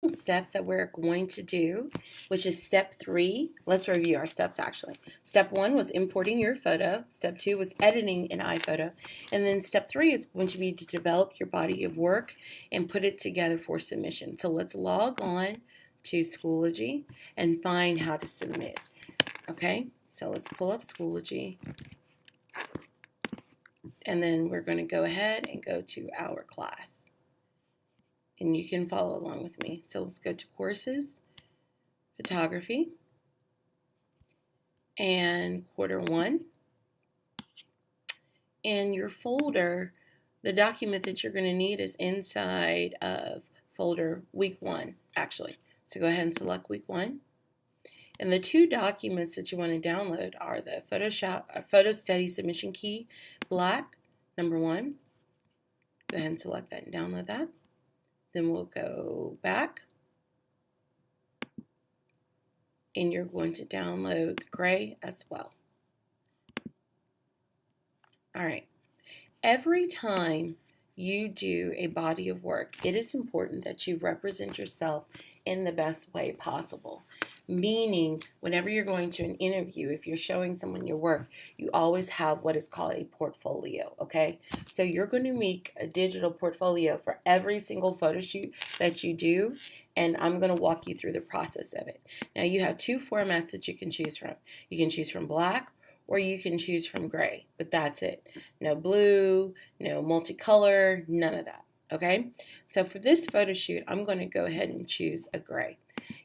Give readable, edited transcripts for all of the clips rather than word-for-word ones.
step that we're going to do, which is step 3. Let's review our steps actually. Step 1 was importing your photo. Step 2 was editing in iPhoto. And then step 3 is going to be to develop your body of work and put it together for submission. So let's log on to Schoology and find how to submit. Okay, so let's pull up Schoology. And then we're going to go ahead and go to our class. And you can follow along with me. So let's go to Courses, Photography, and Quarter 1. And your folder, the document that you're going to need is inside of folder Week 1, actually. So go ahead and select Week 1. And the 2 documents that you want to download are the Photo Study Submission Key Black, number 1. Go ahead and select that and download that. Then we'll go back. And you're going to download the gray as well. All right. Every time you do a body of work, it is important that you represent yourself in the best way possible. Meaning, whenever you're going to an interview, if you're showing someone your work, you always have what is called a portfolio, okay? So you're going to make a digital portfolio for every single photo shoot that you do, and I'm going to walk you through the process of it. Now, you have 2 formats that you can choose from. You can choose from black, or you can choose from gray, but that's it. No blue, no multicolor, none of that, okay? So for this photo shoot, I'm going to go ahead and choose a gray.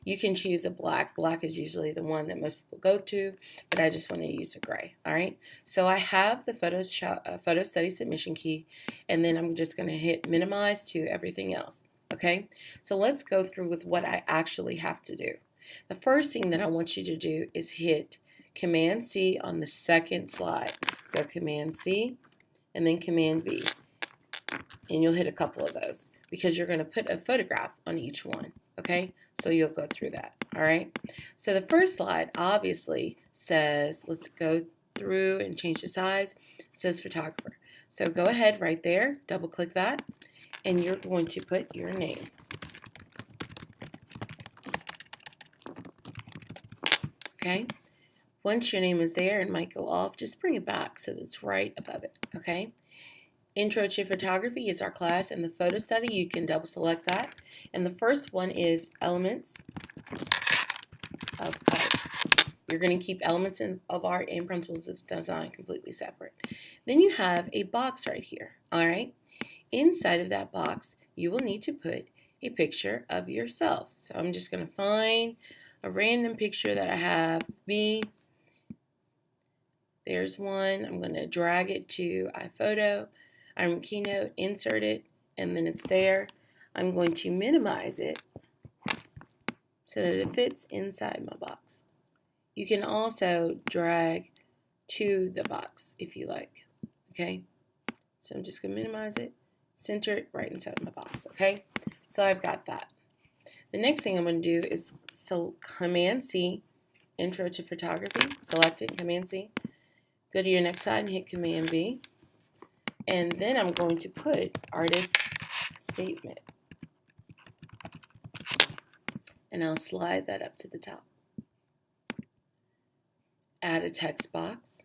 You can choose a black. Black is usually the one that most people go to, but I just want to use a gray, all right? So I have the Photo Study Submission Key, and then I'm just going to hit minimize to everything else, okay? So let's go through with what I actually have to do. The first thing that I want you to do is hit Command C on the second slide. So Command C and then Command V. And you'll hit a couple of those because you're going to put a photograph on each one. Okay, so you'll go through that. All right, so the first slide obviously says, let's go through and change the size. It says photographer. So go ahead right there, double click that, and you're going to put your name. Okay, once your name is there, it might go off, just bring it back so that it's right above it. Okay. Intro to Photography is our class, and the photo study, you can double select that. And the first one is Elements of Art. You're going to keep Elements of Art and Principles of Design completely separate. Then you have a box right here, all right? Inside of that box, you will need to put a picture of yourself. So I'm just going to find a random picture that I have of me. There's one. I'm going to drag it to iPhoto. I'm Keynote, insert it, and then it's there. I'm going to minimize it so that it fits inside my box. You can also drag to the box if you like, okay? So I'm just going to minimize it, center it right inside my box, okay? So I've got that. The next thing I'm going to do is Command C, Intro to Photography, select it, Command C. Go to your next slide and hit Command V. And then I'm going to put artist statement. And I'll slide that up to the top. Add a text box.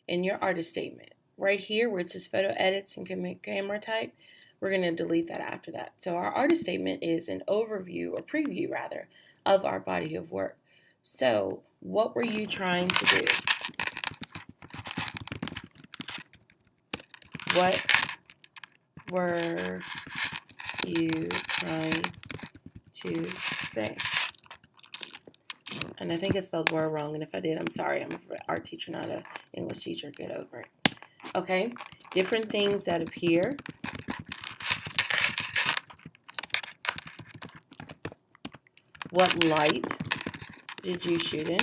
In your artist statement, right here where it says photo edits and camera type, we're going to delete that after that. So our artist statement is an overview, or preview rather, of our body of work. So what were you trying to do? What were you trying to say? And I think I spelled were wrong, and if I did, I'm sorry. I'm an art teacher, not an English teacher. Get over it. Okay? Different things that appear. What light did you shoot in?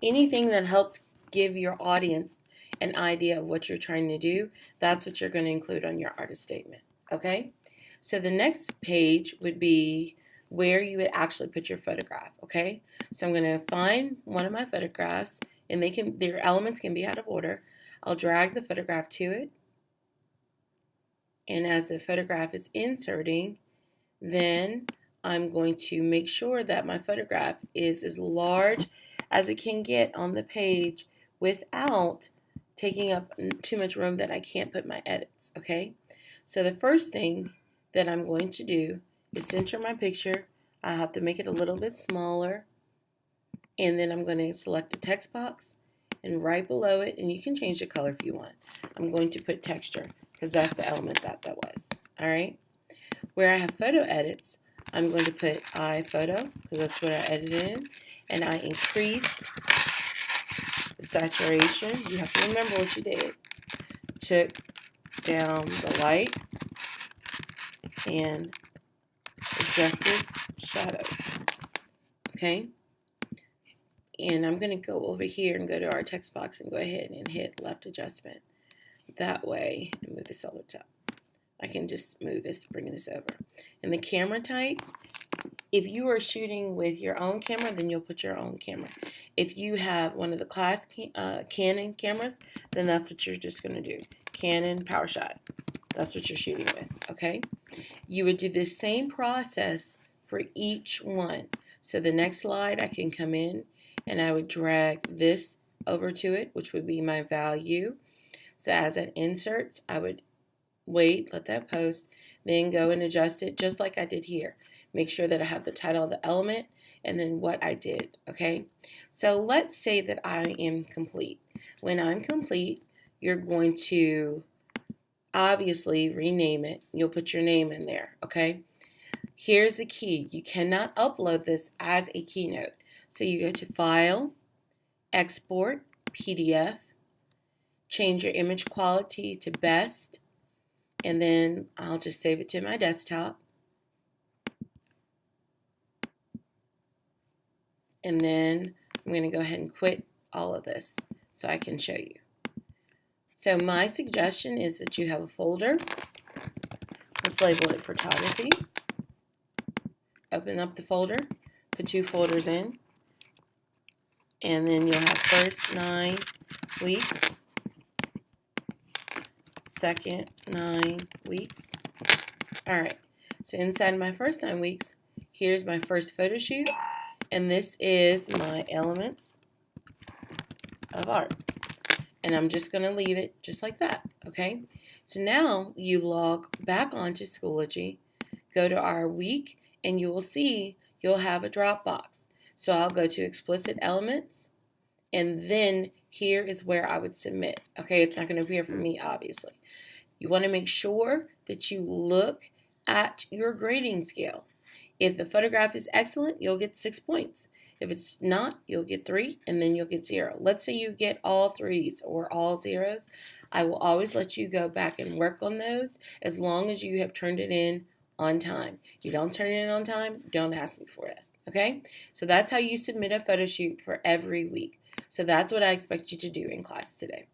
Anything that helps give your audience an idea of what you're trying to do, that's what you're going to include on your artist statement, okay? So the next page would be where you would actually put your photograph, okay? So I'm going to find one of my photographs, and their elements can be out of order. I'll drag the photograph to it. And as the photograph is inserting, then I'm going to make sure that my photograph is as large as it can get on the page without taking up too much room that I can't put my edits, okay? So the first thing that I'm going to do is center my picture. I have to make it a little bit smaller, and then I'm going to select the text box, and right below it, and you can change the color if you want, I'm going to put texture because that's the element that was, all right? Where I have photo edits, I'm going to put iPhoto because that's what I edited in, and I increased the saturation. You have to remember what you did. Took down the light and adjusted shadows. Okay? And I'm going to go over here and go to our text box and go ahead and hit left adjustment. That way, and move this over top. I can just move this, bring this over. And the camera type, if you are shooting with your own camera, then you'll put your own camera. If you have one of the class Canon cameras, then that's what you're just going to do. Canon PowerShot. That's what you're shooting with, okay? You would do the same process for each one. So the next slide, I can come in and I would drag this over to it, which would be my value. So as it inserts, I would wait, let that post, then go and adjust it just like I did here. Make sure that I have the title of the element and then what I did, okay? So let's say that I am complete. When I'm complete, you're going to obviously rename it. You'll put your name in there, okay? Here's the key. You cannot upload this as a Keynote. So you go to File, Export, PDF, change your image quality to best, and then I'll just save it to my desktop. And then I'm going to go ahead and quit all of this so I can show you. So my suggestion is that you have a folder. Let's label it photography. Open up the folder, put 2 folders in, and then you'll have first 9 weeks, second 9 weeks. All right, so inside my first 9 weeks, here's my first photo shoot, and this is my elements of art. And I'm just going to leave it just like that, okay? So now you log back onto Schoology, go to our week, and you will see you'll have a drop box. So I'll go to explicit elements, and then here is where I would submit. Okay, it's not going to appear for me, obviously. You want to make sure that you look at your grading scale. If the photograph is excellent, you'll get 6 points. If it's not, you'll get 3, and then you'll get 0. Let's say you get all 3s or all 0s. I will always let you go back and work on those as long as you have turned it in on time. You don't turn it in on time, don't ask me for it. Okay? So that's how you submit a photo shoot for every week. So that's what I expect you to do in class today.